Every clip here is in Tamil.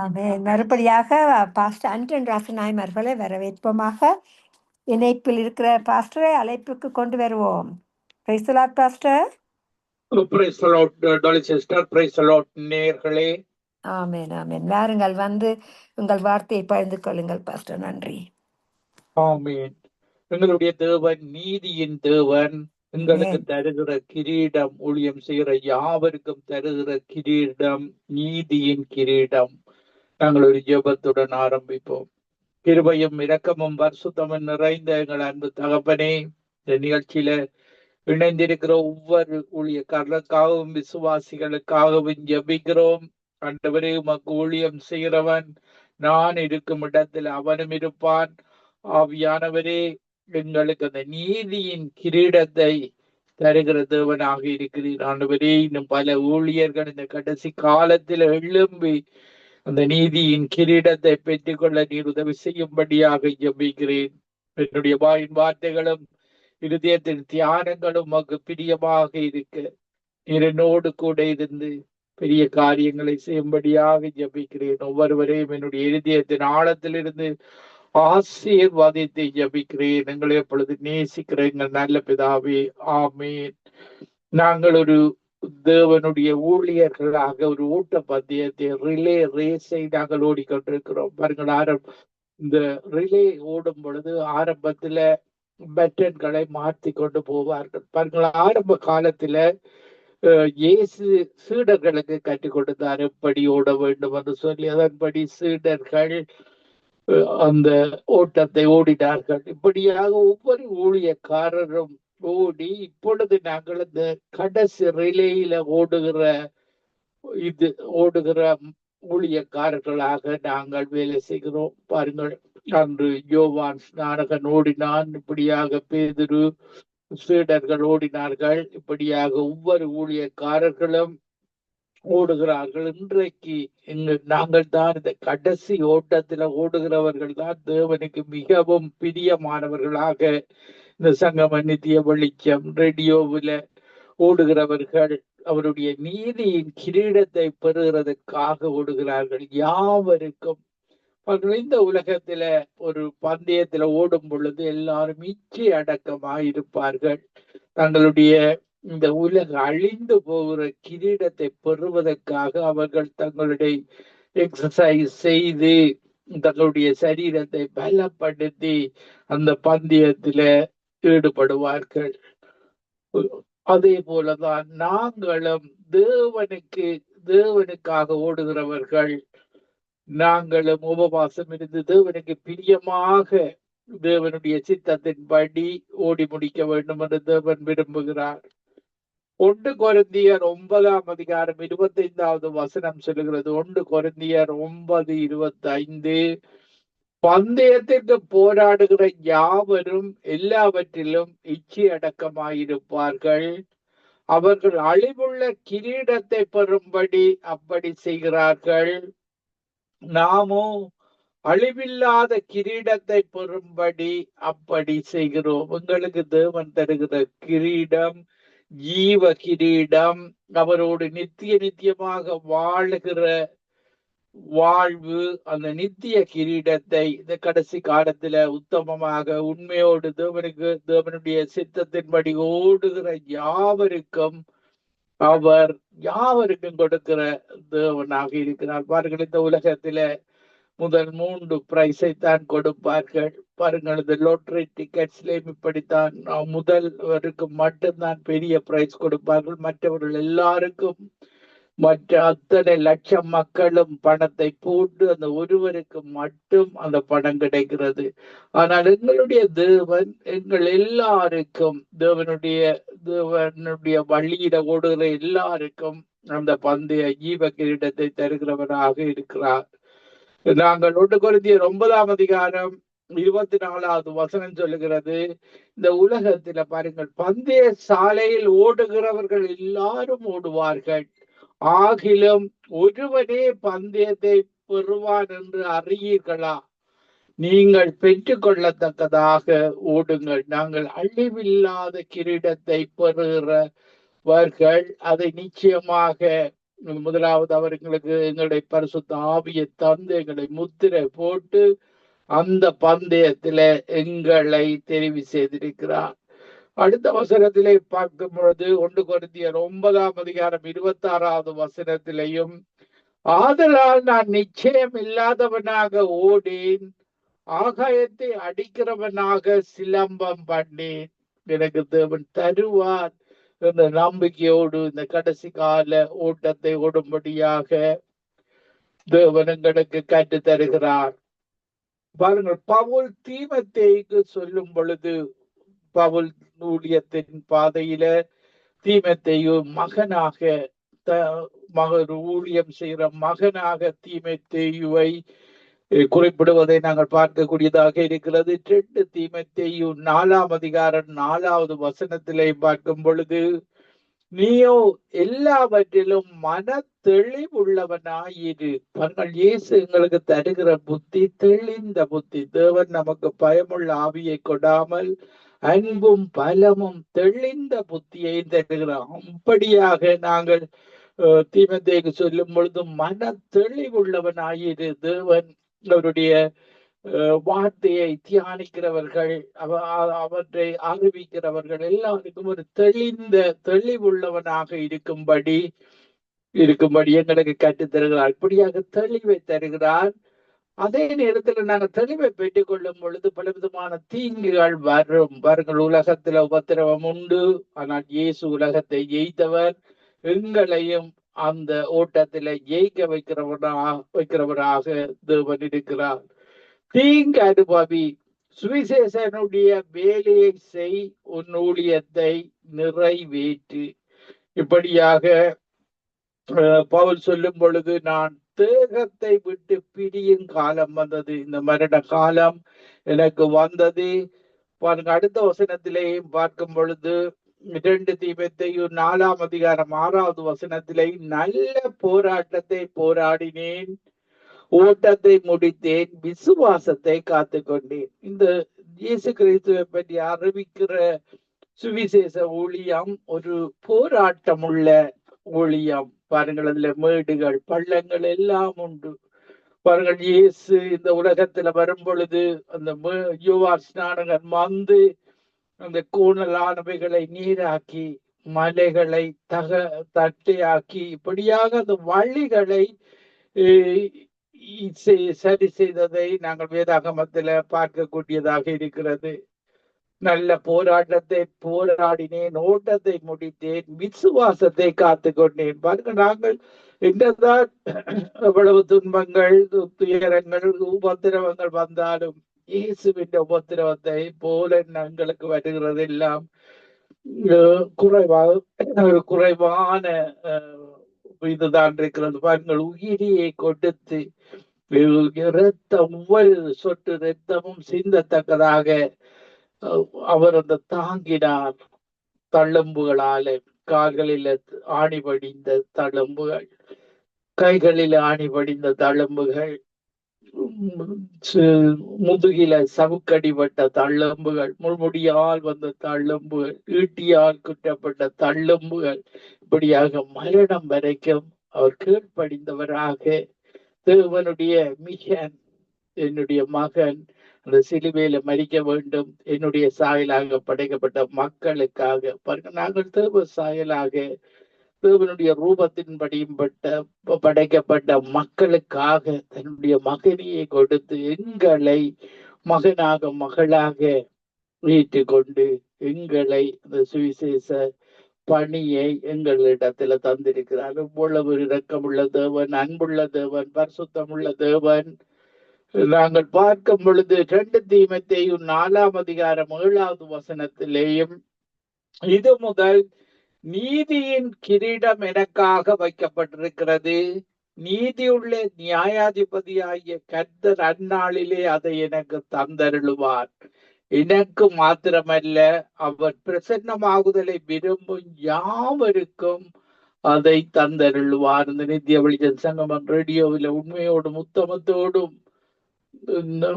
ஆமென். மறுபடியாக பாஸ்டர் அன்டன் ராசநாயம் அவர்களை வரவேற்போமாக. இணைப்பில் இருக்கிற பாஸ்டரை அழைப்புக்கு கொண்டு வருவோம். Praise the Lord pastor. Praise the Lord tally sister. Praise the Lord நேயர்களே. ஆமென் ஆமென். வாருங்கள், வந்து உங்கள் வார்த்தையை பகிர்ந்து கொள்ளுங்கள் பாஸ்டர். நன்றி. ஆமென். எங்களுடைய தேவன் நீதியின் தேவன். எங்களுக்கு ஆமென். தருகிற கிரீடம், ஊழியம் செய்கிற யாவருக்கும் தருகிற கிரீடம் நீதியின் கிரீடம். நாங்கள் ஒரு ஜெபத்துடன் ஆரம்பிப்போம். கிருபையும் இரக்கமும் பரிசுத்தமும் நிறைந்த எங்கள் அன்பு தகப்பனே, இந்த நிகழ்ச்சியில இணைந்திருக்கிற ஒவ்வொரு ஊழியக்காரர்களுக்காகவும் விசுவாசிகளுக்காகவும் ஜெபிக்கிறோம். ஆண்டவரே, உமக்கு ஊழியம் செய்கிறவன் நான் இருக்கும் இடத்தில் அவனும் இருப்பான். ஆவியானவரே, எங்களுக்கு அந்த நீதியின் கிரீடத்தை தருகிற தேவனாக இருக்கிறீர். ஆண்டவரே, இன்னும் பல ஊழியர்கள் இந்த கடைசி காலத்தில் எழும்பி அந்த நீதியின் கிரீடத்தை பெற்றுக்கொள்ள நீர் உதவி செய்யும்படியாக ஜெபிக்கிறேன். என்னுடைய வாயின் வார்த்தைகளும் இருதயத்தின் தியானங்களும் உமக்கு பிரியமாக இருக்க நீர் என்னோடு கூட இருந்து பெரிய காரியங்களை செய்யும்படியாக ஜெபிக்கிறேன். ஒவ்வொருவரையும் என்னுடைய இருதயத்தின் ஆழத்திலிருந்து ஆசீர்வாதித்து ஜெபிக்கிறேன். எங்களை எப்பொழுது நேசிக்கிற எங்கள் நல்ல பிதாவே, ஆமேன். நாங்கள் ஒரு தேவனுடைய ஊழியர்களாக ஒரு ஊட்ட பந்தயத்தை, ரிலே ரேஸை நாங்கள் ஓடிக்கொண்டிருக்கிறோம். பாருங்கள், இந்த ரிலே ஓடும் பொழுது ஆரம்பத்துல பட்டன்களை மாற்றி கொண்டு போவார்கள். பாருங்கள், ஆரம்ப காலத்துல இயேசு சீடர்களுக்கு கற்றுக் கொடுத்தார் எப்படி ஓட வேண்டும் என்று சொல்லி. அதன்படி சீடர்கள் அந்த ஓட்டத்தை ஓடினார்கள். இப்படியாக ஒவ்வொரு ஊழியக்காரரும் ஓடி இப்பொழுது நாங்கள் இந்த கடைசி ரிலேயில ஓடுகிற ஊழியக்காரர்களாக நாங்கள் வேலை செய்கிறோம். பாருங்கள், அன்று யோவான் ஸ்நானகன் ஓடினான். இப்படியாக பேதுரு, சீடர்கள் ஓடினார்கள். இப்படியாக ஒவ்வொரு ஊழியக்காரர்களும் ஓடுகிறார்கள். இன்றைக்கு நாங்கள் தான் இந்த கடைசி ஓட்டத்துல ஓடுகிறவர்கள் தான் தேவனுக்கு மிகவும் பிரியமானவர்களாக இந்த சங்கம நித்திய வெளிச்சம் ரேடியோவில் ஓடுகிறவர்கள் அவருடைய நீதியின் கிரீடத்தை பெறுகிறதுக்காக ஓடுகிறார்கள். யாவருக்கும் இந்த உலகத்துல ஒரு பந்தயத்துல ஓடும் பொழுது எல்லாரும் இச்சை அடக்கமாயிருப்பார்கள். தங்களுடைய இந்த உலக அழிந்து போகிற கிரீடத்தை பெறுவதற்காக அவர்கள் தங்களுடைய எக்ஸசைஸ் செய்து தங்களுடைய சரீரத்தை பலப்படுத்தி அந்த பந்தயத்தில ஈடுபடுவார்கள். அதே போலதான் நாங்களும் தேவனுக்காக ஓடுகிறவர்கள். நாங்களும் உபவாசம் இருந்து தேவனுக்கு பிரியமாக தேவனுடைய சித்தத்தின்படி ஓடி முடிக்க வேண்டும் என்று தேவன் விரும்புகிறார். 1 கொரிந்தியர் 9 25 வசனம் சொல்லுகிறது. 1 கொரிந்தியர் 9:25, பந்தயத்திற்கு போராடுகிற யாவரும் எல்லாவற்றிலும் இச்சை அடக்கமாயிருப்பார்கள். அவர்கள் அழிவுள்ள கிரீடத்தை பெறும்படி அப்படி செய்கிறார்கள். நாமோ அழிவில்லாத கிரீடத்தை பெறும்படி அப்படி செய்கிறோம். உங்களுக்கு தேவன் தருகிற கிரீடம் ஜீவ கிரீடம், அவரோடு நித்தியமாக வாழுகிற வாழ்வு. அந்த நித்திய கிரீடத்தை இந்த கடைசி காலத்துல உத்தமமாக உண்மையோடு தேவனுடைய சித்தத்தின்படி ஓடுகிற யாவருக்கும் கொடுக்கிற தேவனாக இருக்கிறார். பாருங்கள், இந்த உலகத்தில முதல் 3 பிரைஸை தான் கொடுப்பார்கள். பாருங்கள், இந்த லோட்டரி டிக்கெட்ஸ்லயும் இப்படித்தான். முதல்வருக்கு மட்டும்தான் பெரிய பிரைஸ் கொடுப்பார்கள். மற்றவர்கள் எல்லாருக்கும், மற்ற அத்தனை லட்சம் மக்களும் பணத்தை போட்டு அந்த ஒருவருக்கு மட்டும் அந்த பணம் கிடைக்கிறது. ஆனால் எங்களுடைய தேவன் எங்கள் எல்லாருக்கும், தேவனுடைய வழியில ஓடுகிற எல்லாருக்கும் அந்த பந்தய ஜீவ கிரீடத்தை தருகிறவராக இருக்கிறார். நாங்கள் 1 கொரிந்தியர் 9:24 வசனம் சொல்லுகிறது. இந்த உலகத்துல பாருங்கள், பந்தய சாலையில் ஓடுகிறவர்கள் எல்லாரும் ஓடுவார்கள், ஆகிலும் ஒருவனே பந்தயத்தை பெறுவான் என்று அறியீர்களா? நீங்கள் பெற்றுக்கொள்ளத்தக்கதாக ஓடுங்கள். நாங்கள் அழிவில்லாத கிரீடத்தை பெறுகிறவர்கள் அதை நிச்சயமாக முதலாவது அவர் எங்களுடைய பரிசுத்த ஆவியை தந்து எங்களை முத்திரை போட்டு அந்த பந்தயத்தில எங்களை தெரிவு செய்திருக்கிறார். அடுத்த வசனத்திலே பார்க்கும் பொழுது 1 கொரிந்தியர் 9 வசனத்திலையும், ஆதலால் நான் நிச்சயம் இல்லாதவனாக ஓடேன், ஆகாயத்தை அடிக்கிறவனாக சிலம்பம் பண்ணேன், எனக்கு தேவன் தருவார் என்ற நம்பிக்கையோடு இந்த கடைசி கால ஓட்டத்தை ஓடும்படியாக தேவன் எங்களுக்கு கற்று தருகிறார். பாருங்கள், பவுல் தீமோத்தேயுக்கு சொல்லும் பொழுது, பவுல் ஊழியத்தின் பாதையில தீமோத்தேயு மகனாக ஊழியம் செய்கிற மகனாக தீமோத்தேயுவை குறிப்பிடுவதை நாங்கள் பார்க்கக்கூடியதாக இருக்கிறது. 2 தீமோத்தேயு 4 வசனத்திலே பார்க்கும் பொழுது, நீயோ எல்லாவற்றிலும் மன தெளிவுள்ளவனாயிரு. தங்கள் இயேசு எங்களுக்கு தருகிற புத்தி தெளிந்த புத்தி. தேவன் நமக்கு பயமுள்ள ஆவியை கொடாமல் அன்பும் பலமும் தெளிந்த புத்தியை தருகிறார். அப்படியாக நாங்கள் தீமோத்தேயுக்கு சொல்லும் பொழுது மன தெளிவுள்ளவனாயிரு. தேவன் அவருடைய வார்த்தையை தியானிக்கிறவர்கள், அவற்றை அறிவிக்கிறவர்கள் எல்லாருக்கும் ஒரு தெளிவுள்ளவனாக இருக்கும்படி எங்களுக்கு கற்றுத் தருகிறார். இப்படியாக தெளிவை தருகிறார். அதே நேரத்தில் நாங்கள் தெளிவை பெற்றுக் கொள்ளும் பொழுது பலவிதமான தீங்குகள் வரும். பாருங்கள், உலகத்துல உபத்திரவம் உண்டு, ஆனால் இயேசு உலகத்தை ஜெயித்தவர். எங்களையும் அந்த ஓட்டத்தில ஜெயிக்க வைக்கிறவராக தேவன் இருக்கிறார். தீங்கு அனுபவி, சுவிசேஷனுடைய வேலையை செய், உன் ஊழியத்தை நிறைவேற்று. இப்படியாக பவுல் சொல்லும் பொழுது, நான் தேகத்தை விட்டு பிரியும் காலம் வந்தது, இந்த மரண காலம் எனக்கு வந்தது. பாருங்க, அடுத்த வசனத்திலேயும் பார்க்கும் பொழுது 2 தீமோத்தேயு 4 வசனத்திலே, நல்ல போராட்டத்தை போராடினேன், ஓட்டத்தை முடித்தேன், விசுவாசத்தை காத்து கொண்டேன். இந்த இயேசு கிறிஸ்துவை பற்றி அறிவிக்கிற சுவிசேஷ ஊழியம் ஒரு போராட்டம் உள்ள ஊழியம். பாருங்கள், அதுல மேடுகள் பள்ளங்கள் எல்லாம் உண்டு. பாருங்கள், இயேசு இந்த உலகத்துல வரும் பொழுது அந்த யோவான் ஸ்நானகன் வந்து அந்த கூணலானவைகளை நீராக்கி, மலைகளை தட்டையாக்கி, இப்படியாக அந்த வழிகளை சரி செய்ததை நாங்கள் வேதாகமத்துல பார்க்கக்கூடியதாக இருக்கிறது. நல்ல போராட்டத்தை போராடினேன், ஓட்டத்தை முடித்தேன், விசுவாசத்தை காத்து கொண்டேன். பாருங்க, நாங்கள் என்னதான் எவ்வளவு துன்பங்கள், துயரங்கள், உபத்திரவங்கள் வந்தாலும் இயேசுவின் உபத்திரவத்தை போல எங்களுக்கு வருகிறது எல்லாம் குறைவான இதுதான் இருக்கிறது. பாருங்கள், உயிரியை கொடுத்து இரத்தம், ஒவ்வொரு சொட்டு இரத்தமும் சிந்தத்தக்கதாக அவர் அந்த தாங்கினார். தழும்புகளால, கால்களில் ஆணிபடிந்த தழும்புகள், கைகளில் ஆணிபடிந்த தழும்புகள், முதுகில சவுக்கடிப்பட்ட தழும்புகள், முள்முடியால் வந்த தழும்புகள், ஈட்டியால் குற்றப்பட்ட தழும்புகள், இப்படியாக மரணம் வரைக்கும் அவர் கீழ்ப்படிந்தவராக தேவனுடைய மிஷன், என்னுடைய மகன் அந்த சிலுவையில மரிக்க வேண்டும், என்னுடைய சாயலாக படைக்கப்பட்ட மக்களுக்காக. நாங்கள் தேவ சாயலாக தேவனுடைய ரூபத்தின்படியும் படைக்கப்பட்ட மக்களுக்காக தன்னுடைய மகனையை கொடுத்து எங்களை மகனாக மகளாக ஏற்றுக்கொண்டு எங்களை அந்த சுவிசேஷ பணியை எங்களிடத்துல தந்திருக்கிறார். இவ்வளவு இரக்கமுள்ள தேவன், அன்புள்ள தேவன், பரிசுத்தமுள்ள தேவன். நாங்கள் பார்க்கும் பொழுது 2 தீமோத்தேயு 4 வசனத்திலேயும், இது முதல் நீதியின் கிரீடம் எனக்காக வைக்கப்பட்டிருக்கிறது, நீதியுள்ள நியாயாதிபதியாகிய கர்த்தர் அந்நாளிலே அதை எனக்கு தந்தருளுவார். எனக்கு மாத்திரமல்ல, அவர் பிரசன்னமாகுதலை விரும்பும் யாவருக்கும் அதை தந்தருளுவார். இந்த நித்திய வெளிச்சம் சங்கமம் ரேடியோவில் உண்மையோடும் உத்தமத்தோடும்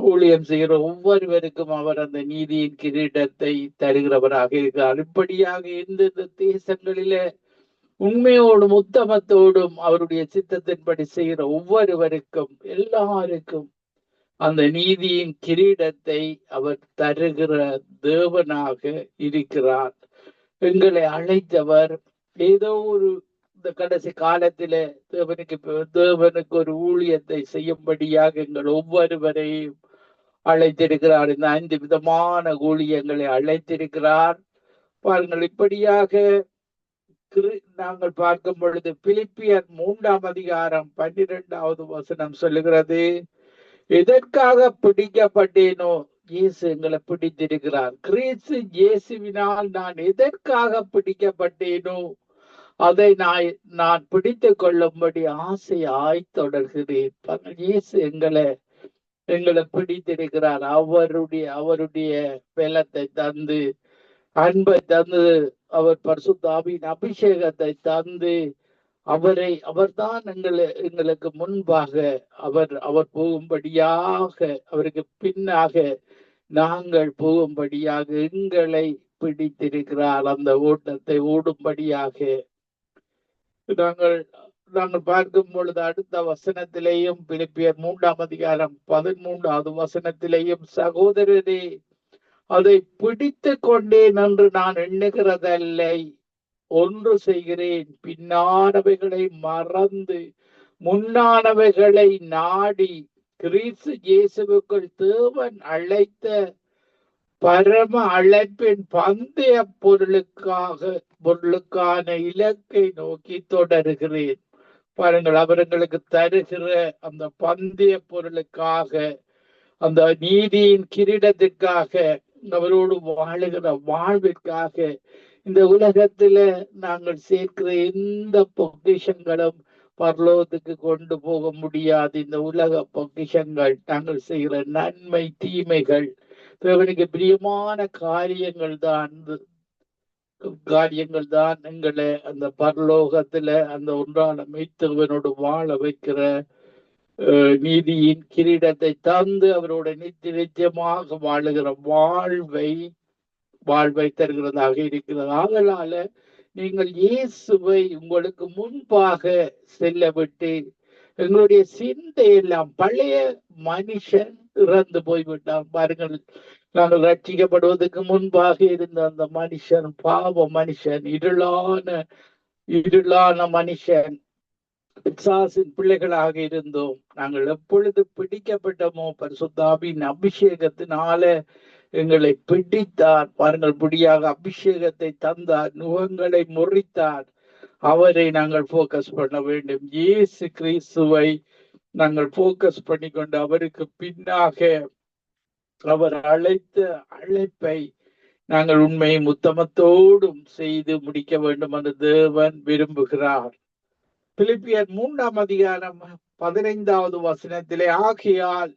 ஊழியம் செய்கிற ஒவ்வொருவருக்கும் அவர் அந்த நீதியின் கிரீடத்தை தருகிறவராக இருக்கிறார். இப்படியாக எந்தெந்த தேசங்களில உண்மையோடும் உத்தமத்தோடும் அவருடைய சித்தத்தின்படி செய்கிற ஒவ்வொருவருக்கும் எல்லாருக்கும் அந்த நீதியின் கிரீடத்தை அவர் தருகிற தேவனாக இருக்கிறார். எங்களை அழைத்தவர் ஏதோ ஒரு இந்த கடைசி காலத்தில தேவனுக்கு ஒரு ஊழியத்தை செய்யும்படியாக எங்கள் ஒவ்வொருவரையும் அழைத்திருக்கிறார். இந்த 5 விதமான ஊழியங்களை அழைத்திருக்கிறார். பாருங்கள், இப்படியாக நாங்கள் பார்க்கும் பொழுது பிலிப்பியர் 3ஆம் அதிகாரம் 12வது வசனம் சொல்லுகிறது, எதற்காக பிடிக்கப்பட்டேனோ இயேசு எங்களை பிடித்திருக்கிறார். கிறிஸ்து இயேசுவினால் நான் எதற்காக பிடிக்கப்பட்டேனோ அதை நான் பிடித்துக் கொள்ளும்படி ஆசையாய் தொடர்கிறேன். இயேசு எங்களை பிடித்திருக்கிறார். அவருடைய பலத்தை தந்து, அன்பை தந்து, அவர் பரிசுத்த ஆவியின் அபிஷேகத்தை தந்து, அவர்தான் எங்களுக்கு முன்பாக அவர் போகும்படியாக, அவருக்கு பின்னாக நாங்கள் போகும்படியாக எங்களை பிடித்திருக்கிறார். அந்த ஓட்டத்தை ஓடும்படியாக நாங்கள் பார்க்கும் பொழுது அடுத்த வசனத்திலேயும் பிலிப்பியர் 3ஆம் அதிகாரம் 13வது வசனத்திலேயும், சகோதரரே, அதை பிடித்து கொண்டேன் என்று நான் எண்ணுகிறதில்லை, ஒன்று செய்கிறேன், பின்னானவைகளை மறந்து முன்னானவைகளை நாடி கிறிஸ்து இயேசுவுக்குள் தேவன் அழைத்த பரம அழைப்பின் பந்தய பொருளுக்கான இலக்கை நோக்கி தொடர்கிறேன். பாருங்கள், அவர்களுக்கு தருகிற அந்த பந்தய பொருளுக்காக, அந்த நீதியின் கிரீடத்திற்காக, அவரோடு வாழுகிற வாழ்விற்காக, இந்த உலகத்துல நாங்கள் சேர்க்கிற எந்த பொக்கிஷங்களும் பரலோகத்துக்கு கொண்டு போக முடியாது. இந்த உலக பொக்கிஷங்கள், நாங்கள் செய்கிற நன்மை தீமைகள், தேவனுக்கு பிரியமான காரியங்கள் தான் எங்களை அந்த பரலோகத்துல அந்த ஒன்றான மெய்த்தவனோடு வாழ வைக்கிற நீதியின் கிரீடத்தை தந்து அவரோட நித்தியமாக வாழுகிற வாழ்வை தருகிறதாக இருக்கிறது. ஆதலால நீங்கள் இயேசுவை உங்களுக்கு முன்பாக செல்ல விட்டு, எங்களுடைய சிந்தையெல்லாம், பழைய மனுஷன் இறந்து போய்விட்டான். பாருங்கள், நாங்கள் ரட்சிக்கப்படுவதற்கு முன்பாக இருந்த அந்த மனுஷன், பாவ மனுஷன், இருளான மனுஷன், பிசாசின் பிள்ளைகளாக இருந்தோம். நாங்கள் எப்பொழுது பிடிக்கப்பட்டோமோ பரிசுத்த ஆவியின் அபிஷேகத்தினால எங்களை பிடித்தார். பாருங்கள், பிடியாக அபிஷேகத்தை தந்தார், நுகங்களை முறித்தார். அவரை நாங்கள் போக்கஸ் பண்ண வேண்டும். இயேசு கிறிஸ்துவை நாங்கள் போக்கஸ் பண்ணிக்கொண்டு அவருக்கு பின்னாக அவர் அழைத்த அழைப்பை நாங்கள் உண்மையும் உத்தமத்தோடும் செய்து முடிக்க வேண்டும் என்று தேவன் விரும்புகிறார். பிலிப்பியர் 3ஆம் அதிகாரம் 15வது வசனத்திலே, ஆகையால்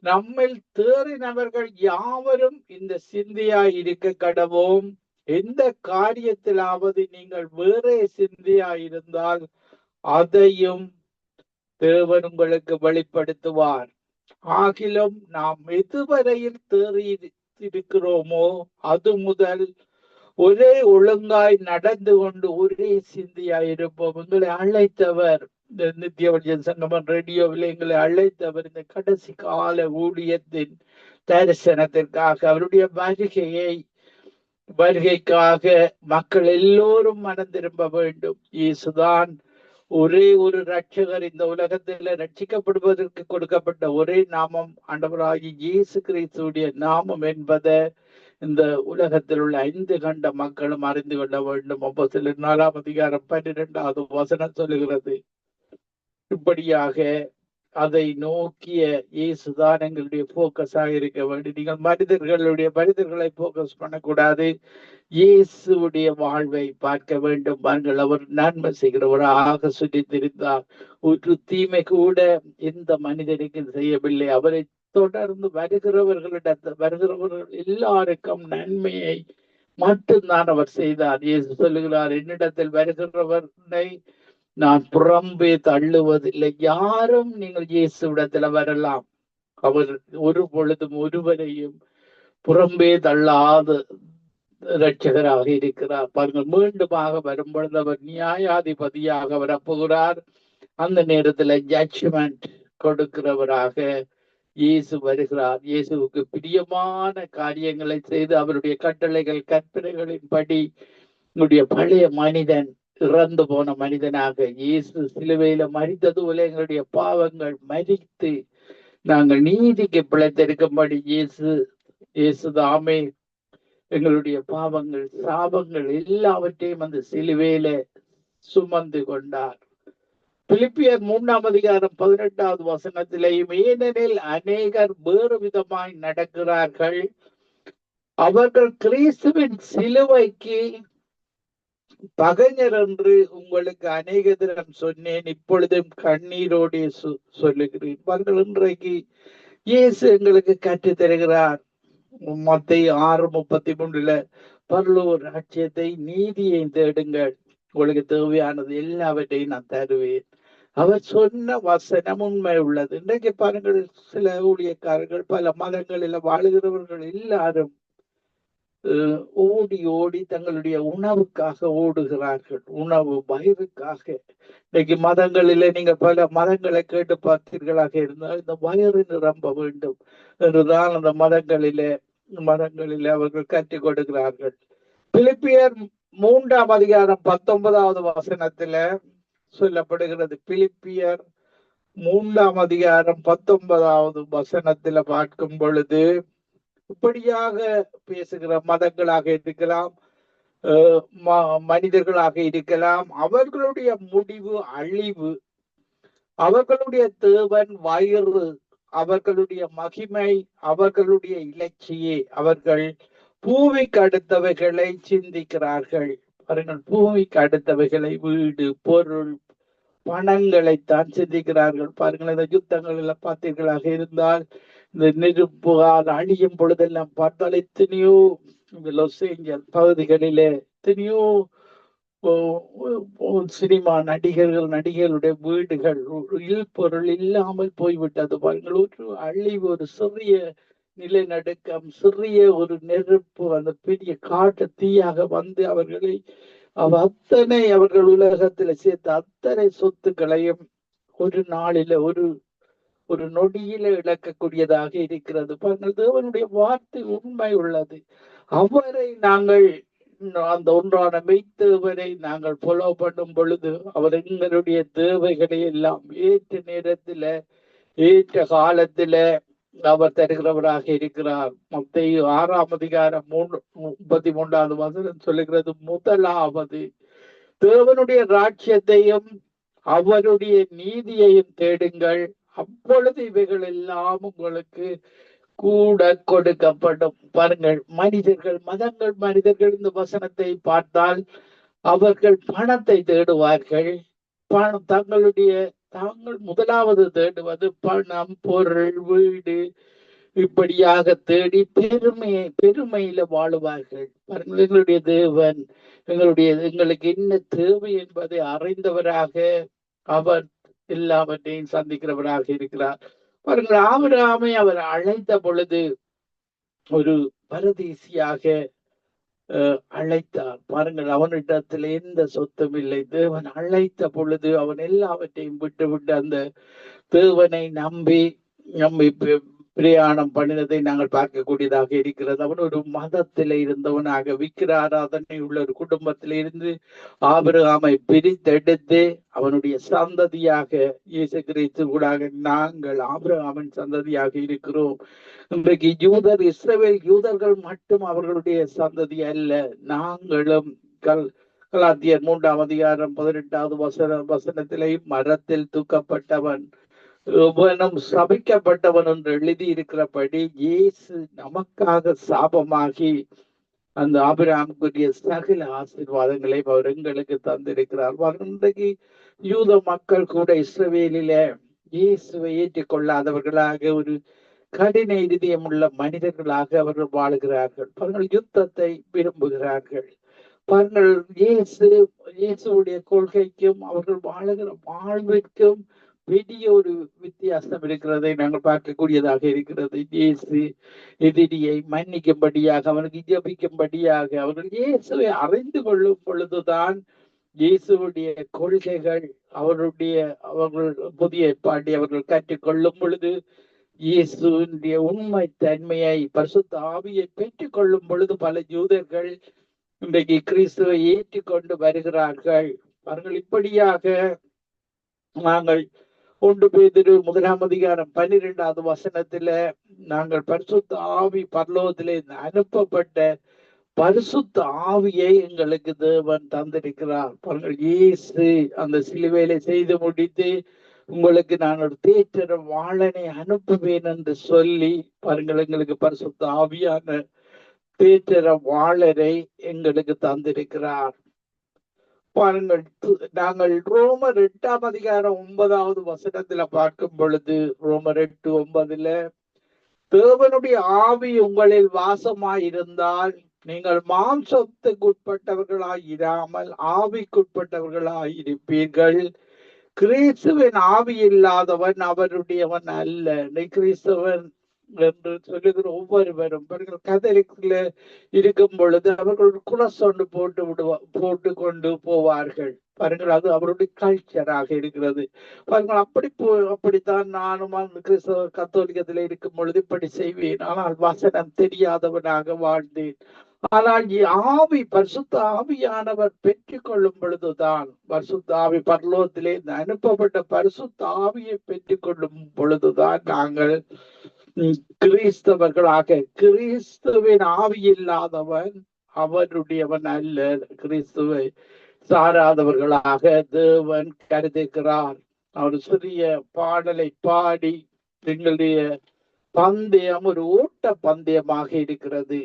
நம்மில் தேறினவர்கள் யாவரும் இந்த சிந்தையாய் இருக்க கடவோம், எந்த காரியத்திலாவது நீங்கள் வேறே சிந்தையாய் இருந்தால் அதையும் தேவன் உங்களுக்கு வெளிப்படுத்துவார். ஆகிலும் நாம் எதுவரையில் தேறி இருக்கிறோமோ அது முதல் ஒரே ஒழுங்காய் நடந்து கொண்டு ஒரே சிந்தையாய் இருப்போம். எங்களை அழைத்தவர், இந்த நித்திய வழியன் சங்கமம் ரேடியோவில் எங்களை அழைத்தவர் இந்த கடைசி கால ஊழியத்தின் தரிசனத்திற்காக, அவருடைய வருகைக்காக மக்கள் எல்லோரும் மனம் திரும்ப வேண்டும். இயேசுதான் ஒரே ஒரு ரட்சகர். இந்த உலகத்தில் ரட்சிக்கப்படுவதற்கு கொடுக்கப்பட்ட ஒரே நாமம் ஆண்டவராகிய இயேசு கிறிஸ்துவுடைய நாமம் என்பதை இந்த உலகத்தில் உள்ள 5 கண்ட மக்களும் அறிந்து கொள்ள வேண்டும். அப்போஸ்தலர் 4ஆம் அதிகாரம் 12வது வசனம் சொல்லுகிறது. இப்படியாக அதை நோக்கிய இயேசுதான் எங்களுடைய போக்கஸாக இருக்க வேண்டும். நீங்கள் மனிதர்களை போக்கஸ் பண்ணக்கூடாது, இயேசுடைய வாழ்வை பார்க்க வேண்டும். பாருங்கள், அவர் நன்மை செய்கிறவராக சுற்றி திரிந்தார். ஒரு தீமை கூட எந்த மனிதனுக்கு செய்யவில்லை. அவரை தொடர்ந்து வருகிறவர்கள் எல்லாருக்கும் நன்மையை மட்டும்தான் அவர் செய்தார். இயேசு சொல்லுகிறார், என்னிடத்தில் வருகிறவரை நான் புறம்பே தள்ளுவதில்லை. யாரும் நீங்கள் இயேசுவிடத்துல வரலாம், அவர் ஒரு பொழுதும் ஒருவரையும் புறம்பே இரட்சகராக இருக்கிறார். பாருங்கள், மீண்டுமாக வரும்பொழுது அவர் நியாயாதிபதியாக வரப்போகிறார். அந்த நேரத்துல ஜட்ஜ்மெண்ட் கொடுக்கிறவராக இயேசு வருகிறார். இயேசுவுக்கு பிரியமான காரியங்களை செய்து அவருடைய கட்டளைகள் கற்பனைகளின்படி உங்களுடைய பழைய மனிதன், இறந்து போன மனிதனாக இயேசு சிலுவையில மரித்தது போல எங்களுடைய பாவங்கள் மரித்து நாங்கள் நீதிக்கு பிழைத்திருக்கும்படி இயேசுதாமே எங்களுடைய பாவங்கள் சாபங்கள் எல்லாவற்றையும் அந்த சிலுவையில சுமந்து கொண்டார். பிலிப்பியர் 3:18 ஏனெனில் அநேகர் வேறு விதமாய் நடக்கிறார்கள், அவர்கள் கிறிஸ்துவின் சிலுவைக்கு பகைஞர் என்று உங்களுக்கு அநேக தினம் சொன்னேன், இப்பொழுதும் கண்ணீரோடு சொல்லுகிறேன். அவர்கள் இன்றைக்கு இயேசு எங்களுக்கு கற்றுத் தருகிறார். மத்தேயு 6:33 பரலோக ராஜ்யத்தை நீதியை தேடுங்கள், உங்களுக்கு தேவையானது எல்லாவற்றையும் நான் தருவேன். அவர் சொன்ன வசனம் உண்மை உள்ளது. இன்றைக்கு பாருங்கள், சில ஊழியக்காரர்கள் பல மதங்களில் வாழுகிறவர்கள் எல்லாரும் ஓடி ஓடி தங்களுடைய உணவுக்காக ஓடுகிறார்கள், உணவு வயிறுக்காக. இன்னைக்கு மதங்களில நீங்க பல மதங்களை கேட்டு பார்த்தீர்களாக இருந்தால் இந்த வயிறு நிரம்ப வேண்டும் என்றுதான் அந்த மதங்களிலே அவர்கள் கற்றுக் கொடுக்கிறார்கள். பிலிப்பியர் 3:19 சொல்லப்படுகிறது. பிலிப்பியர் 3:19 பார்க்கும் பொழுது இப்படியாக பேசுகிற மதங்களாக இருக்கலாம், மனிதர்களாக இருக்கலாம், அவர்களுடைய முடிவு அழிவு, அவர்களுடைய தேவன் வயிறு, அவர்களுடைய மகிமை, அவர்களுடைய இலட்சியே. அவர்கள் பூமிக்கு அடுத்தவைகளை சிந்திக்கிறார்கள். அவர்கள் பூமிக்கு அடுத்தவைகளை, வீடு, பொருள், பணங்களைத்தான் சிந்திக்கிறார்கள். பாருங்கள், இந்த யுத்தங்களில் பார்த்தீர்களாக இருந்தால் இந்த நெருப்புகால் அழியும் பொழுதெல்லாம் பார்த்தால் எத்தனையோ இந்த லாஸ் ஏஞ்சல்ஸ் பகுதிகளிலே எத்தனையோ சினிமா நடிகர்களுடைய வீடுகள் பொருள் இல்லாமல் போய்விட்டது. பாருங்கள், ஒரு அழிவு, ஒரு சிறிய நிலநடுக்கம், சிறிய ஒரு நெருப்பு, அந்த பெரிய காட்டு தீயாக வந்து அவர்கள் உலகத்துல சேர்த்த அத்தனை சொத்துக்களையும் ஒரு நாளில ஒரு நொடியில இழக்கக்கூடியதாக இருக்கிறது. பாருங்கள், தேவனுடைய வார்த்தை உண்மை உள்ளது. அவரை நாங்கள் அந்த ஒன்றான மெய்த்தேவரை நாங்கள் ஃபாலோ பண்ணும் பொழுது அவர் எங்களுடைய தேவைகளை எல்லாம் ஏற்ற நேரத்துல ஏற்ற காலத்துல அவர் தருகிறவராக இருக்கிறார். மத்தேயு 6:33 சொல்லுகிறது, முதலாவது தேவனுடைய ராஜ்யத்தையும் அவருடைய நீதியையும் தேடுங்கள், அப்பொழுது இவைகள் எல்லாம் உங்களுக்கு கூட கொடுக்கப்படும். பாருங்கள், மனிதர்கள் இந்த வசனத்தை பார்த்தால் அவர்கள் பணத்தை தேடுவார்கள். தாங்கள் முதலாவது தேடுவது பணம், பொருள், வீடு, இப்படியாக தேடி பெருமையில வாழுவார்கள். பாருங்கள், எங்களுடைய தேவன் எங்களுக்கு என்ன தேவை என்பதை அறிந்தவராக அவர் எல்லாவற்றையும் சந்திக்கிறவராக இருக்கிறார். பாருங்கள், ஆபிரகாமை அவர் அழைத்த பொழுது ஒரு பரதேசியாக அழைத்தார். பாருங்கள், அவனிடத்துல எந்த சொத்தும் இல்லை. தேவன் அழைத்த பொழுது அவன் எல்லாவற்றையும் விட்டு அந்த தேவனை நம்பி பிரயாணம் பண்ணினதை நாங்கள் பார்க்கக்கூடியதாக இருக்கிறது. அவன் ஒரு மதத்தில இருந்தவனாக, விக்கிராராதனை உள்ள ஒரு குடும்பத்தில இருந்து ஆபிரகாமை பிரித்தெடுத்து அவனுடைய சந்ததியாக இயேசு கிறிஸ்து கூடாக நாங்கள் ஆபிரகாமின் சந்ததியாக இருக்கிறோம். இன்றைக்கு இஸ்ரவேல் யூதர்கள் மட்டும் அவர்களுடைய சந்ததி அல்ல, நாங்களும். கலாத்தியர் 3:18 மரத்தில் தூக்கப்பட்டவன் சபிக்கப்பட்டவன் என்று எழுதி இருக்கிறபடி இயேசு நமக்காக சாபமாகி அந்த ஆபிரகாமுக்குரிய சகல ஆசீர்வாதங்களை அவர் எங்களுக்கு தந்திருக்கிறார். இன்றைக்கு யூத மக்கள் கூட இஸ்ரவேலில இயேசுவை ஏற்றுக்கொள்ளாதவர்களாக, ஒரு கடின இதயம் உள்ள மனிதர்களாக அவர்கள் வாழுகிறார்கள். அவர்கள் யுத்தத்தை விரும்புகிறார்கள். அவர்கள் இயேசுடைய கொள்கைக்கும் அவர்கள் வாழுகிற வாழ்விற்கும் பெரிய ஒரு வித்தியாசம் இருக்கிறதை நாங்கள் பார்க்கக்கூடியதாக இருக்கிறது. இயேசு எதிரியை மன்னிக்கும்படியாக, அவனுக்கு ஜெபிக்கும்படியாக அவர்கள் இயேசுவை அறிந்து கொள்ளும் பொழுதுதான் இயேசுடைய கொள்கைகள் அவர்கள் புதிய ஏற்பாட்டை அவர்கள் கற்றுக்கொள்ளும் பொழுது, இயேசுடைய உண்மை தன்மையை, பரிசுத்த ஆவியை பெற்றுக் கொள்ளும் பொழுது பல யூதர்கள் இன்றைக்கு கிறிஸ்துவை ஏற்றுக்கொண்டு வருகிறார்கள். அவர்கள் இப்படியாக நாங்கள் 1 பேதுரு 1 வசனத்துல நாங்கள் பரிசுத்த ஆவி பரலோகத்திலே அனுப்பப்பட்ட பரிசுத்த ஆவியை எங்களுக்கு தேவன் தந்திருக்கிறார். பாருங்கள், இயேசு அந்த சிலுவையில செய்து முடித்து உங்களுக்கு நான் ஒரு தேற்றர வாழனை அனுப்புவேன் என்று சொல்லி பாருங்கள், எங்களுக்கு பரிசுத்த ஆவியான தேற்றர வாழரை எங்களுக்கு தந்திருக்கிறார். பாருங்கள், நாங்கள் ரோமர் 8 வசனத்துல பார்க்கும் பொழுது, ரோமர் 8:9 தேவனுடைய ஆவி உங்களில் வாசமாயிருந்தால் நீங்கள் மாம்சத்துக்குட்பட்டவர்களாய் இராமல் ஆவிக்குட்பட்டவர்களாயிருப்பீர்கள். கிறிஸ்துவின் ஆவி இல்லாதவன் அவருடையவன் அல்ல. கிறிஸ்தவன் என்று சொல்லுகிற ஒவ்வொருவரும் கதலிக்ல இருக்கும் பொழுது அவர்கள் குலசொண்டு போட்டு கொண்டு போவார்கள். பாருங்கள், அது அவருடைய கல்ச்சராக இருக்கிறது. பாருங்கள், அப்படித்தான் நானும் அந்த கிறிஸ்தவ கத்தோலிக்கத்துல இருக்கும் பொழுது இப்படி செய்வேன். ஆனால் வசனம் தெரியாதவனாக வாழ்ந்தேன். ஆனால் ஆவி, பரிசுத்த ஆவியானவர் பெற்றுக் கொள்ளும் பொழுதுதான், பரிசுத்த ஆவி பரலோகத்திலே அனுப்பப்பட்ட பரிசுத்த ஆவியை பெற்றுக் கொள்ளும் பொழுதுதான் நாங்கள் கிறிஸ்தவர்களாக, கிறிஸ்துவின் ஆவி இல்லாதவன் அவருடையவன் அல்ல. கிறிஸ்துவை சாராதவர்களாக தேவன் கருதுகிறார். அவர் சிறிய பாடலை பாடி, எங்களுடைய பந்தயம் ஒரு ஓட்ட பந்தயமாக இருக்கிறது.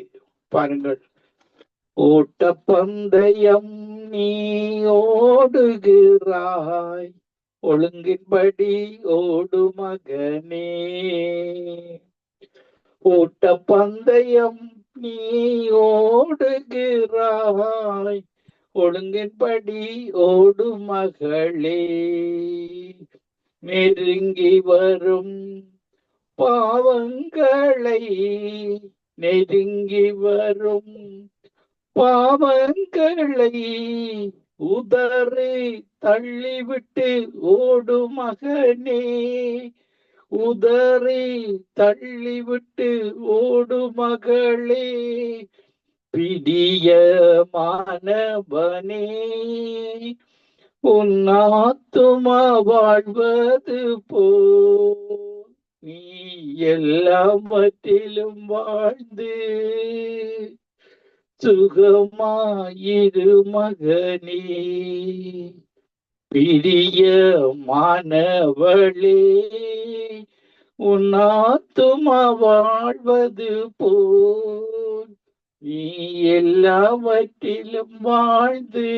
பாருங்கள், ஓட்ட பந்தயம் நீ ஓடுகிறாய், ஒழுங்கின்படி ஓடு மகனே. ஓட்ட பந்தயம் நீ ஓடுகிறாய், ஒழுங்கின்படி ஓடு மகளே. நெருங்கி வரும் பாவங்களை, நெருங்கி வரும் பாவங்களை உதறி தள்ளிவிட்டு ஓடு மகனே. உதறி தள்ளிவிட்டு ஓடு மகளே. பிடியமானவனே, உன் ஆத்துமா வாழ்வது போ நீ எல்லாவற்றிலும் வாழ்ந்து சுகமாயிரு மகனே. பிரியமானவளே, உன் ஆத்துமா வாழ்வது போல் நீ எல்லாவற்றிலும் வாழ்ந்து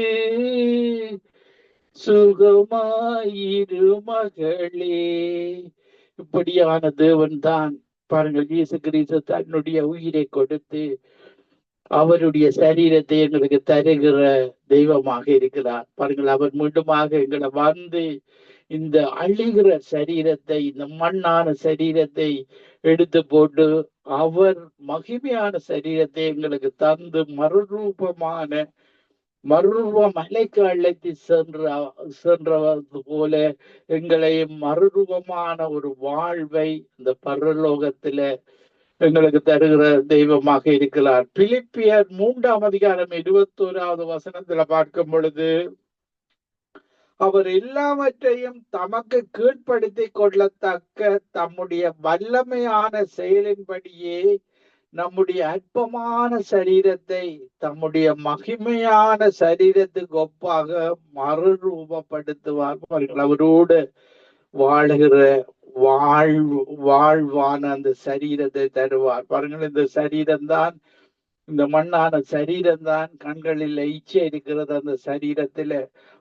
சுகமாயிரு மகளே. இப்படியான தேவன் தான் பாருங்கள், இயேசு கிறிஸ்து தன்னுடைய உயிரை கொடுத்து அவருடைய சரீரத்தை எங்களுக்கு தருகிற தெய்வமாக இருக்கிறார். பாருங்கள், அவர் மீண்டுமாக எங்களை வந்து இந்த அழிகிற சரீரத்தை, இந்த மண்ணான சரீரத்தை எடுத்து போட்டு அவர் மகிமையான சரீரத்தை எங்களுக்கு தந்து மறுரூப மலைக்கு அழைத்து சென்றது போல எங்களையும் மறுரூபமான ஒரு வாழ்வை இந்த பரலோகத்தில எங்களுக்கு தருகிற தெய்வமாக இருக்கிறார். பிலிப்பியர் 3:21 வசனத்துல பார்க்கும் பொழுது, அவர் எல்லாவற்றையும் தமக்கு கீழ்ப்படுத்தி கொள்ளத்தக்க தம்முடைய வல்லமையான செயலின்படியே நம்முடைய அற்பமான சரீரத்தை தம்முடைய மகிமையான சரீரத்துக்கு ஒப்பாக மறுரூபப்படுத்துவார். அவரோடு வாழுகிற வாழ்வான அந்த சரீரத்தை தருவார். பாருங்கள், இந்த சரீரம் தான் இந்த மண்ணான சரீரம் தான். கண்களில் இச்சை இருக்கிறது, அந்த சரீரத்தில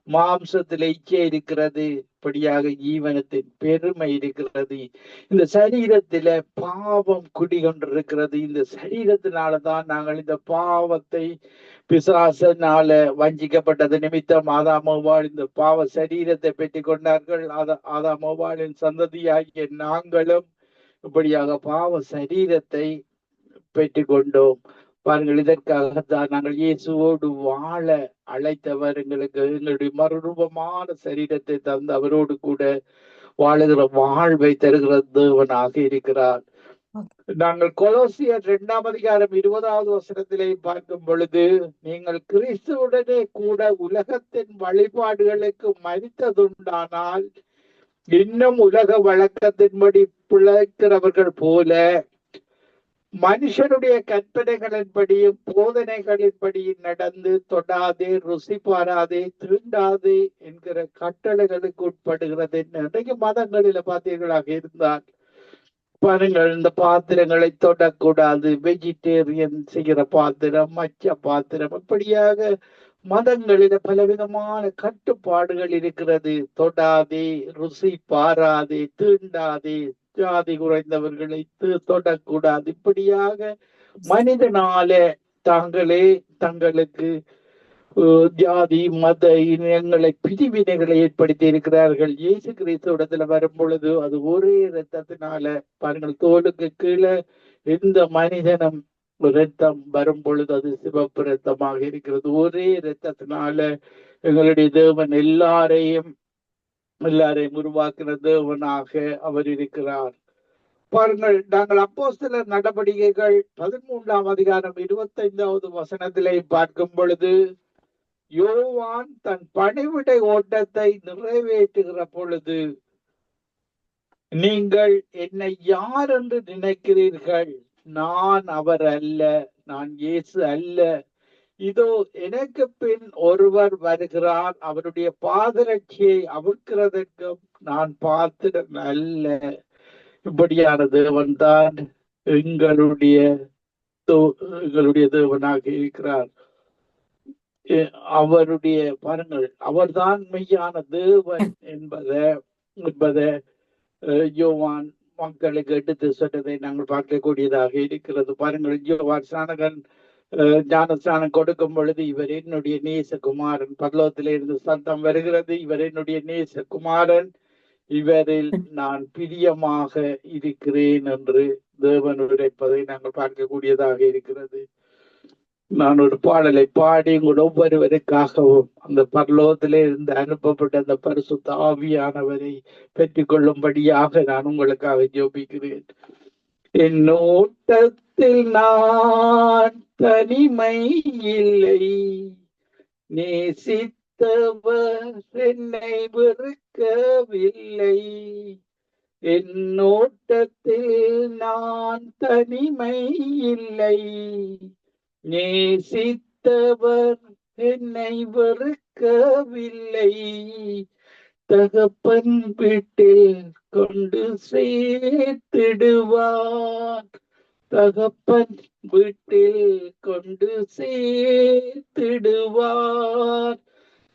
மாம்சத்தில இச்சை இருக்கிறது, இப்படியாக ஜீவனத்தின் பெருமை இருக்கிறது. இந்த சரீரத்தில பாவம் குடிகொண்டிருக்கிறது. இந்த சரீரத்தினாலதான் நாங்கள் இந்த பாவத்தை பிசாசனால வஞ்சிக்கப்பட்டது நிமித்தம் ஆதாமோவாள் இந்த பாவ சரீரத்தை பெற்றுக் கொண்டார்கள். ஆதாமோவாளின் சந்ததியாகிய நாங்களும் இப்படியாக பாவ சரீரத்தை பெற்றுக்கொண்டோம். பாருங்கள், இதற்காகத்தான் நாங்கள் இயேசுவோடு வாழ அழைத்தவர் எங்களுடைய மறுரூபமான சரீரத்தை தந்து அவரோடு கூட வாழுகிற வாழ்வை தருகிற தேவனாக இருக்கிறார். நாங்கள் கொலோசியர் 2 20வது வசனத்திலே பார்க்கும் பொழுது, நீங்கள் கிறிஸ்துவுடனே கூட உலகத்தின் வழிபாடுகளுக்கு மரித்ததுண்டானால் இன்னும் உலக வழக்கத்தின்படி பிழைக்கிறவர்கள் போல மனுஷனுடைய கற்பனைகளின்படியும் போதனைகளின்படியும் நடந்து தொடாதே, ருசி பாராதே, தீண்டாதே என்கிற கட்டளைகளுக்கு உட்படுகிறது. இன்றைக்கு மதங்களில பார்த்தீர்களாக இருந்தால் பாருங்கள், இந்த பாத்திரங்களை தொடக்கூடாது, வெஜிடேரியன் செய்கிற பாத்திரம், மச்ச பாத்திரம், இப்படியாக மதங்களில பலவிதமான கட்டுப்பாடுகள் இருக்கிறது. தொடாதே, ருசி பாராதே, தீண்டாதே, ஜாதி குறைந்தவர்களை தொடக்கூடாது, இப்படியாக மனிதனால தாங்களே தங்களுக்கு ஜாதி மத இனங்களை பிரிவினைகளை ஏற்படுத்தி இருக்கிறார்கள். இயேசு கிறிஸ்துவிடத்துல வரும் பொழுது அது ஒரே இரத்தத்தினால, பாருங்கள், தோலுக்கு கீழே எந்த மனிதனும் இரத்தம் வரும் பொழுது அது சிவப்பு இரத்தமாக இருக்கிறது. ஒரே இரத்தத்தினால எங்களுடைய தேவன் எல்லாரையும் உருவாக்கின தேவனாக அவர் இருக்கிறார். பாருங்கள், நாங்கள் அப்போஸ்தலர் நடவடிக்கைகள் 13 25வது வசனத்திலே பார்க்கும் பொழுது, யோவான் தன் பணிவிடை ஓட்டத்தை நிறைவேற்றுகிற பொழுது, நீங்கள் என்னை யார் என்று நினைக்கிறீர்கள்? நான் அவர் அல்ல, நான் இயேசு அல்ல. இதோ எனக்கு பின் ஒருவர் வருகிறார், அவருடைய பாதரட்சியை அவிழ்க்கிறதற்கும் நான் பாத்திரன் அல்ல. இப்படியான தேவன் தான் எங்களுடைய தேவனாக இருக்கிறார். அவருடைய பாருங்கள், அவர்தான் மெய்யான தேவன் என்பதை யோவான் மக்களுக்கு எடுத்து சொன்னதை நாங்கள் பார்க்கக்கூடியதாக இருக்கிறது. பாருங்கள், யோவான் ஸ்நானகன் ஞானஸ்நானம் கொடுக்கும் பொழுது, இவர் என்னுடைய நேசகுமாரன், பரலோகத்திலே இருந்து சத்தம் வருகிறது, இவர் என்னுடைய நேசகுமாரன், இவரில் நான் பிரியமாக இருக்கிறேன் என்று தேவன் உரைப்பதை நாங்கள் பார்க்கக்கூடியதாக இருக்கிறது. நான் ஒரு பாடலை பாடி உங்கள் ஒவ்வொருவருக்காகவும் அந்த பரலோகத்திலே இருந்து அனுப்பப்பட்ட அந்த பரிசுத்த ஆவியானவரை பெற்றுக் கொள்ளும்படியாக நான் உங்களுக்காக ஜெபிக்கிறேன். என் ஓட்டத்தில் நான் தனிமை இல்லை, நேசித்தவர் என்னை வெறுக்கவில்லை. என் ஓட்டத்தில் நான் தனிமை இல்லை, நேசித்தவர் என்னை வெறுக்கவில்லை. தகப்பன் வீட்டில் கொண்டு சேர்த்திடுவார், தகப்பன் வீட்டில் கொண்டு சேர்த்திடுவார்.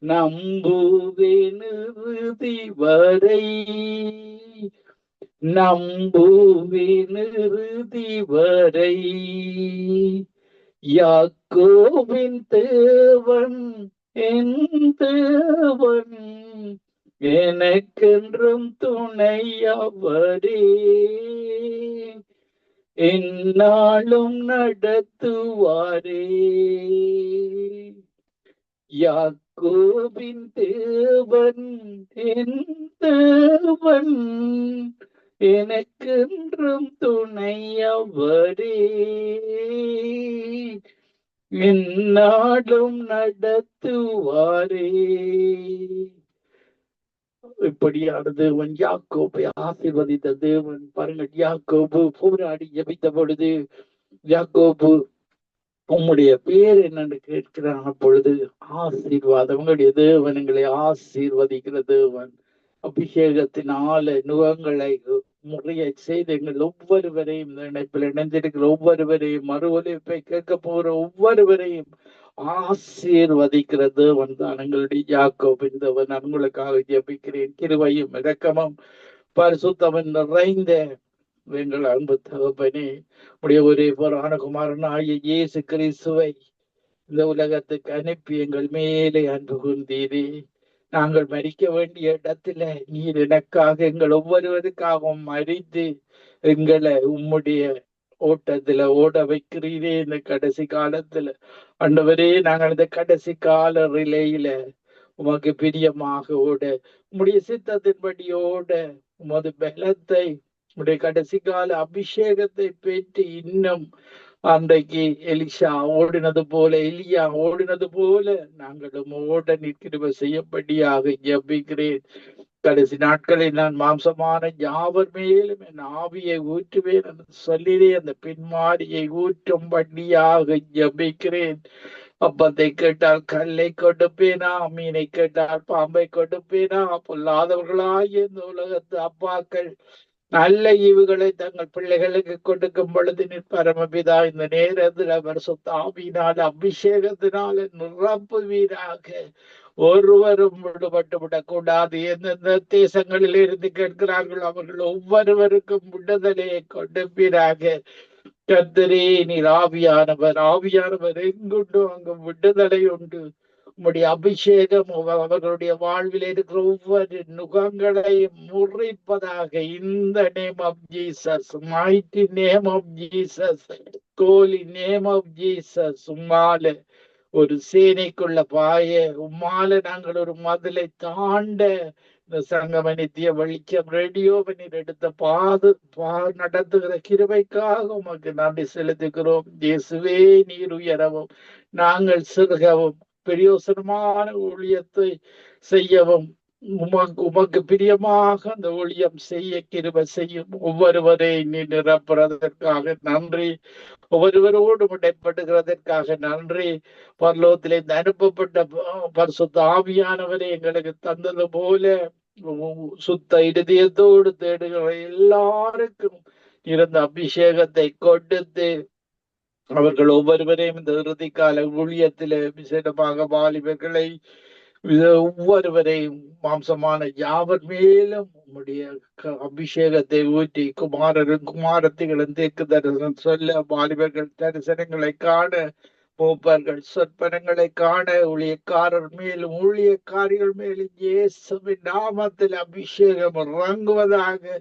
நம்புவேன் இறுதி வரை, நம்புவேன் இறுதி வரை. யாக்கோபின் தேவன் என் தேவன், எனக்கென்றும் துணையவரே. என்னாலும் நடத்துவாரே. யாக்கோபின் தேவன் என் தேவன், எனக்கென்றும் துணையவரே. என்னாலும் நடத்துவாரே. இப்படியான தேவன் யாக்கோபை ஆசீர்வதித்த தேவன். பாருங்கள், யாக்கோபு போராடி ஜெபித்த பொழுது, யாக்கோபு உம்முடைய பேர் என்னன்னு கேட்கிறான் பொழுது, ஆசீர்வாதம், உங்களுடைய தேவன் எங்களை ஆசீர்வதிக்கிற தேவன். அபிஷேகத்தினால நுகங்களை முறையை செய்து எங்கள் ஒவ்வொருவரையும் இந்த இணைப்பில் இணைந்திருக்கிற ஒவ்வொருவரையும் மறு ஒலிப்பை கேட்க போகிற ஒவ்வொருவரையும் ஆசீர்வதிக்கிற தேவன் தான் எங்களுடைய யாக்கோபின் தேவன். நான் உங்களுக்காக ஜெபிக்கிறேன். கிருபையும் இரக்கமும் பரிசுத்தமும் நிறைந்த எங்கள் அன்பு தகப்பனே, உடைய ஒரே புராண குமாரன் ஆகிய இயேசு கிறிஸ்துவை இந்த உலகத்துக்கு அனுப்பி எங்கள் மேலே அன்பு கூர்ந்தீரே. நாங்கள் மரிக்க வேண்டிய இடத்துல நீர் எனக்காக எங்கள் ஒவ்வொருவருக்காகவும் மறித்து எங்களை உம்முடைய ஓட்டத்துல ஓட வைக்கிறீரே. இந்த கடைசி காலத்துல ஆண்டவரே, நாங்கள் இந்த கடைசி கால ரிலையில உமக்கு பிரியமாக ஓட, உம்முடைய சித்தத்தின்படி ஓட, உமது பலத்தை, உடைய கடைசி கால அபிஷேகத்தை பெற்று இன்னும் அன்றைக்கு எலிஷா ஓடினது போல, எலியா ஓடினது போல நாங்களும் ஓட நிற்கிற செய்யப்படியாக ஜெபிக்கிறேன். கடைசி நாட்களில் நான் மாம்சமான யாவர் மேலும் என் ஆவியை ஊற்றுவேன் என்று சொல்லிலே அந்த பின்மாரியை ஊற்றும்படியாக ஜெபிக்கிறேன். அப்பத்தை கேட்டால் கல்லை கொடுப்பேனா, மீனை கேட்டால் பாம்பை கொடுப்பேனா? பொல்லாதவர்களாகிய இந்த உலகத்து அப்பாக்கள் நல்ல ஈவுகளை தங்கள் பிள்ளைகளுக்கு கொடுக்கும் பொழுது நீர் பரமபிதா இந்த நேரத்தில் அவர் சுத்தாவினால் அபிஷேகத்தினால நிரப்புவீராக. ஒருவரும் விடுபட்டு விடக்கூடாது. எந்தெந்த தேசங்களில் இருந்து கேட்கிறார்கள் அவர்கள் ஒவ்வொருவருக்கும் விடுதலையை கொடுப்பீராக. கர்த்தரே, நீர் ஆவியானவர், ஆவியானவர் எங்குண்டு அங்கு விடுதலை உண்டு. உம்முடைய அபிஷேகம் அவர்களுடைய வாழ்வில் இருக்கிற ஒவ்வொரு நுகங்களையும் முறிப்பதாக. இந்த name of Jesus, mighty name of Jesus, holy name of Jesus. உம்மால ஒரு சேனைக்குள்ள பாய, உம்மால நாங்கள் ஒரு மதிலை தாண்ட இந்த சங்கம நித்திய வெளிச்சம் ரேடியோவை நீர் எடுத்த நடத்துகிற கிருபைக்காக உமக்கு நன்றி செலுத்துகிறோம். இயேசுவே, நீர் உயரவும் நாங்கள் சிறுகவும் பிரயோசனமான ஊழியத்தை செய்யவும் உமக்கு பிரியமாக அந்த ஊழியம் செய்ய கிருபை செய்யும். ஒவ்வொருவரை நீ நிரப்புறதற்காக நன்றி. ஒவ்வொருவரோடு இடைப்படுகிறதற்காக நன்றி. பரலோகத்திலே அனுப்பப்பட்ட பரிசுத்த ஆவியானவரை எங்களுக்கு தந்தது போல சுத்த இருதயத்தோடு தேடுகிற எல்லாருக்கும் இருந்த அபிஷேகத்தை கொடுத்து அவர்கள் ஒவ்வொருவரையும் இந்த இறுதி கால ஊழியத்தில விசேடமாக வாலிபர்களை ஒவ்வொருவரையும் மாம்சமான யாவர் மேலும் உம்முடைய அபிஷேகத்தை ஊற்றி குமாரரும் குமாரத்திகளும் தேக்கு தரிசனம் சொல்ல, வாலிபர்கள் தரிசனங்களை காண, மூப்பர்கள் சொற்பனங்களை காண, ஊழியக்காரர் மேலும் ஊழியக்காரிகள் மேலும் இயேசுவின் நாமத்தில் அபிஷேகம் இறங்குவதாக.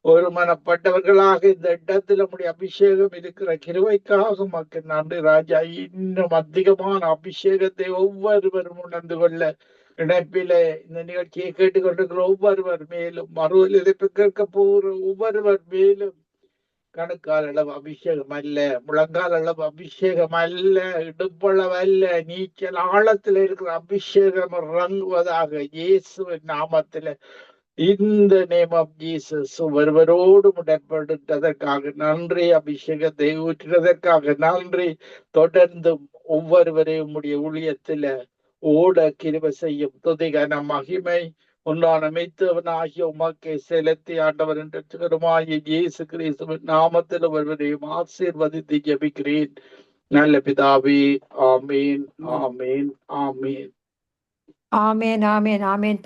ஒரு மனப்பட்டவர்களாக இந்த இடத்துல நம்முடைய அபிஷேகம் இருக்கிற கிருபைக்காக மக்கள் நன்றி ராஜா. இன்னும் அதிகமான அபிஷேகத்தை ஒவ்வொருவரும் உணர்ந்து கொள்ள இணைப்பில இந்த நிகழ்ச்சியை கேட்டுக்கொண்டிருக்கிற ஒவ்வொருவர் மேலும், மறுவல் இணைப்பு கேட்க போகிற ஒவ்வொருவர் மேலும் கணுக்கால் அளவு அபிஷேகம் அல்ல, முழங்கால் அளவு அபிஷேகம் அல்ல, இடுப்பளவு அல்ல, நீச்சல் ஆழத்துல இருக்கிற அபிஷேகம் இறங்குவதாக இயேசுவின் நாமத்துல. இந்த நேம் ஆஃப் ஜீசஸ் ஒருவரோடு உடன்படுத்ததற்காக நன்றி. அபிஷேகத்தை ஊற்றினதற்காக நன்றி. தொடர்ந்து ஒவ்வொருவரையும் உடைய ஊழியத்துல ஓட கிருபை செய்யும் துதிகன மகிமை உண்டான மெய்த்தவனாகிய உமக்கை செலுத்தி ஆண்டவர் என்று இயேசு கிறிஸ்துவின் நாமத்தில் ஒருவரையும் ஆசீர்வதித்து ஜெபிக்கிறேன் நல்ல பிதாவே. ஆமீன், ஆமீன், ஆமீன், ஆமேன், ஆமேன், ஆமேன்.